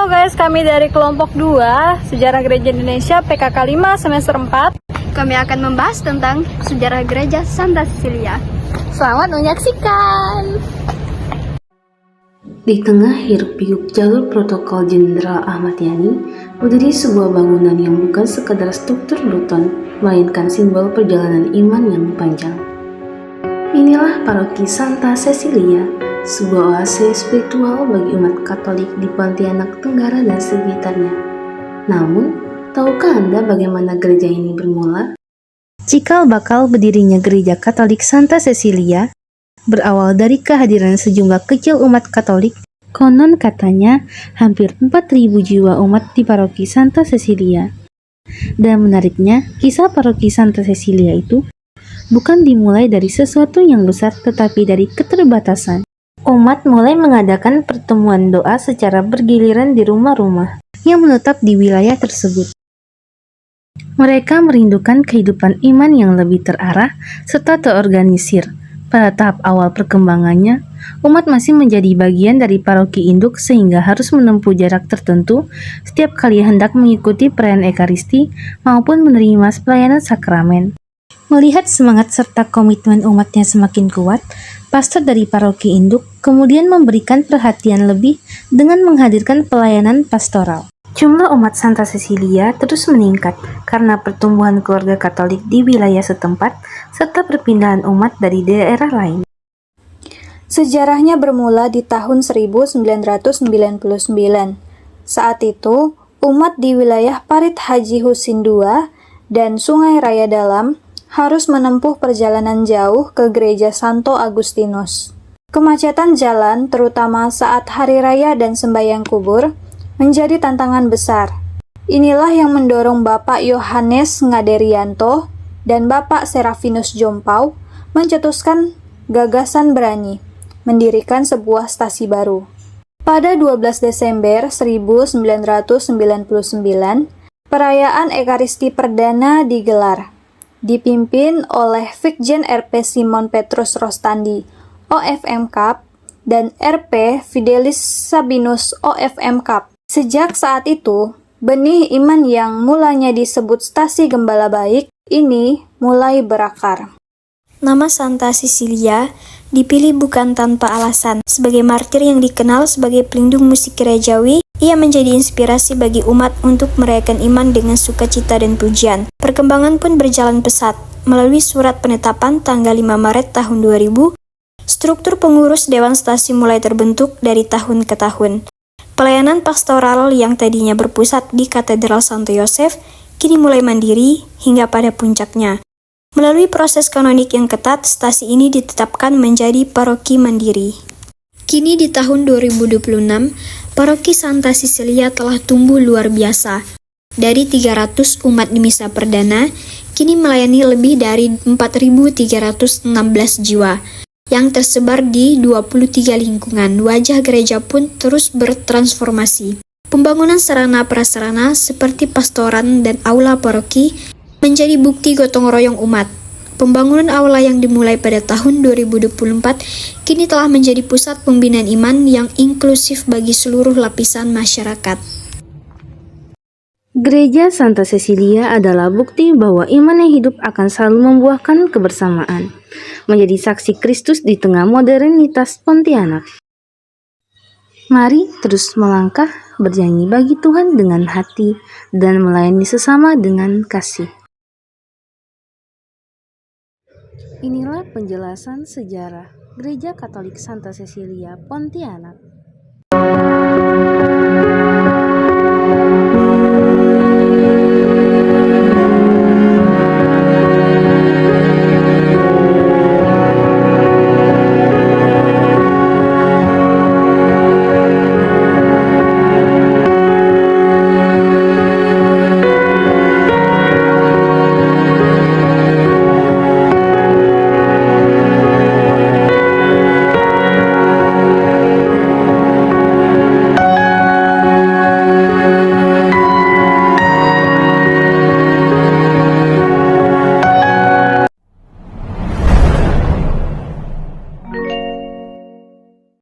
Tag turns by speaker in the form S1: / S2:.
S1: Halo guys, kami dari kelompok 2 Sejarah Gereja Indonesia PKK 5 semester 4.
S2: Kami akan membahas tentang sejarah gereja Santa Cecilia.
S1: Selamat menyaksikan.
S3: Di tengah hiruk-pikuk jalur protokol Jenderal Ahmad Yani, berdiri sebuah bangunan yang bukan sekadar struktur beton, melainkan simbol perjalanan iman yang panjang. Inilah paroki Santa Cecilia, sebuah oasis spiritual bagi umat Katolik di Pontianak Tenggara dan sekitarnya. Namun, tahukah Anda bagaimana gereja ini bermula? Cikal bakal berdirinya gereja Katolik Santa Cecilia berawal dari kehadiran sejumlah kecil umat Katolik. Konon katanya hampir 4.000 jiwa umat di paroki Santa Cecilia. Dan menariknya, kisah paroki Santa Cecilia itu bukan dimulai dari sesuatu yang besar, tetapi dari keterbatasan. Umat mulai mengadakan pertemuan doa secara bergiliran di rumah-rumah yang menetap di wilayah tersebut. Mereka merindukan kehidupan iman yang lebih terarah serta terorganisir. Pada tahap awal perkembangannya, umat masih menjadi bagian dari paroki induk sehingga harus menempuh jarak tertentu setiap kali hendak mengikuti perayaan Ekaristi maupun menerima pelayanan sakramen. Melihat semangat serta komitmen umatnya semakin kuat, pastor dari paroki induk kemudian memberikan perhatian lebih dengan menghadirkan pelayanan pastoral. Jumlah umat Santa Cecilia terus meningkat karena pertumbuhan keluarga Katolik di wilayah setempat serta perpindahan umat dari daerah lain.
S1: Sejarahnya bermula di tahun 1999. Saat itu, umat di wilayah Parit Haji Husin II dan Sungai Raya Dalam harus menempuh perjalanan jauh ke gereja Santo Agustinus. Kemacetan jalan, terutama saat hari raya dan sembahyang kubur, menjadi tantangan besar. Inilah yang mendorong Bapak Yohanes Ngaderianto dan Bapak Serafinus Jompau mencetuskan gagasan berani, mendirikan sebuah stasi baru. Pada 12 Desember 1999, perayaan Ekaristi Perdana digelar, dipimpin oleh Vikjen RP Simon Petrus Rostandi, OFM Cup, dan RP Fidelis Sabinus, OFM Cup. Sejak saat itu, benih iman yang mulanya disebut Stasi Gembala Baik ini mulai berakar.
S2: Nama Santa Cecilia dipilih bukan tanpa alasan. Sebagai martir yang dikenal sebagai pelindung musik gerejawi, ia menjadi inspirasi bagi umat untuk merayakan iman dengan sukacita dan pujian. Perkembangan pun berjalan pesat. Melalui surat penetapan tanggal 5 Maret tahun 2000, struktur pengurus Dewan Stasi mulai terbentuk dari tahun ke tahun. Pelayanan pastoral yang tadinya berpusat di Katedral Santo Yosef kini mulai mandiri hingga pada puncaknya. Melalui proses kanonik yang ketat, stasi ini ditetapkan menjadi paroki mandiri. Kini di tahun 2026, paroki Santa Cecilia telah tumbuh luar biasa. Dari 300 umat di misa perdana, kini melayani lebih dari 4.316 jiwa yang tersebar di 23 lingkungan. Wajah gereja pun terus bertransformasi. Pembangunan sarana prasarana seperti pastoran dan aula paroki menjadi bukti gotong royong umat. Pembangunan aula yang dimulai pada tahun 2024 kini telah menjadi pusat pembinaan iman yang inklusif bagi seluruh lapisan masyarakat.
S3: Gereja Santa Cecilia adalah bukti bahwa iman yang hidup akan selalu membuahkan kebersamaan, menjadi saksi Kristus di tengah modernitas Pontianak. Mari terus melangkah, bernyanyi bagi Tuhan dengan hati, dan melayani sesama dengan kasih. Inilah penjelasan sejarah Gereja Katolik Santa Cecilia Pontianak.